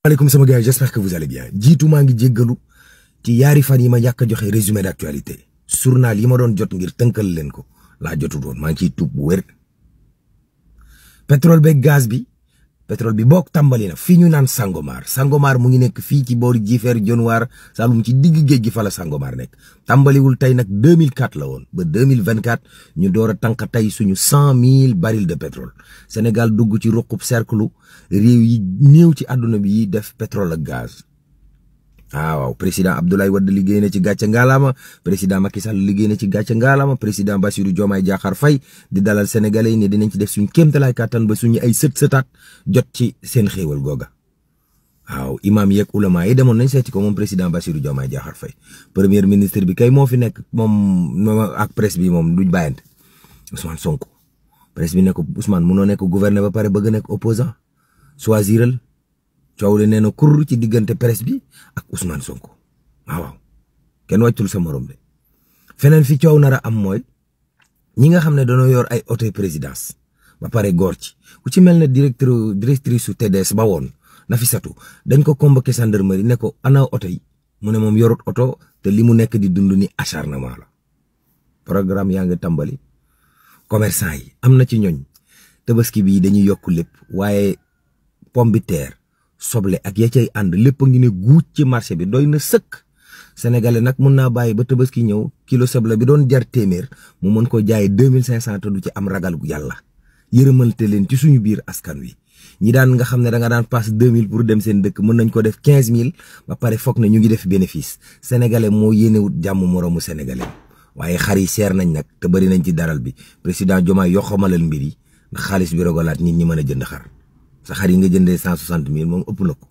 Maaleykum sama gars, j'espère que vous allez bien. Jiitu maa ngi jéggalu ci yaari fan yi ma ñàkk a joxe résumé d'actualité journal yi ma doon jot ngir tënkal leen ko laa jotu doon maa ngi ciy tuub bu wér. pétrole beeg gaz bi boog tàmbali na fii ñu naan Sangomar mu ngi nekk fii ci boori Jifeer Dionewar Saloum ci digg géej gi fa la Sangomar nekk. tàmbaliwul tey nag 2004 la woon ba 2024 ñu door a tànk tey suñu 100 000 barils de pétrole. Sénégal dugg ci ruqub cercle réew yi néew ci àdduna bi yi def pétrole ak gaz. waaw président Abdoulaye Wade liggéey na ci gàcce ngaalama, président Macky Sall liggéey na ci gàcce ngaalama, président Bassirou Diomaye Diakhar Faye di dalal sénégalais yi ne dinañ ci def suñ kéemtalaay kàttan ba suñu ay sëtaat jot ci seen xéewal googa. waaw imam yeeg ulama yi demoon nañ seeti ko moom président Bassirou Diomaye Diakhar Faye. premier ministre bi kay moo fi nekk moom ak presse bi moom duñ bàyyante. Ousmane Sonko presse bi ne ko Ousmane munoo nekk gouverner ba pare bëgg nekk opposant choisiral. coow le nee na kur ci diggante presse bi ak Ousmane Sonko waaw kenn wàccul sa morom de. feneen fi coow nar a am mooy ñi nga xam ne dañoo yor ay auto présidence ba pare góor ci ku ci mel ne directrice su TDS ba woon Nafissatou dañ ko convoqué gendarmerie ne ko ana oto yi mu ne moom yorut oto te li mu nekk di dund ni acharnement la. programme yaa ngi tàmbali commerçant yi am na ci ñooñ tabaski bii dañuy yokk lépp waaye pomme de terre soble ak ya cay ànd lépp a ngi ne guuj ci marché bi doy na sëkk. sénégalais nag mun naa bàyyi ba tabaski ñëw kilo soble bi doon jar téeméer mu mën ko jaay 2500 te du ci am ragal gu yàlla. yërëmalte leen ci suñu biir askan wi ñi daan nga xam ne da nga daan passe 2000 pour dem seen dëkk mën nañ ko def 15000 ba pare foog ne ñu ngi def bénéfice. sénégalais moo yéenewut jàmm moroomu sénégalais waaye xar yi seer nañ nag te bëri nañ ci daral bi président Diomaye yoxamalal mbir yi ndax xaalis bi rogalaat nit ñi mën a jënd xar. sa xar yi nga jëndee 160 000 moom ëpp na ko.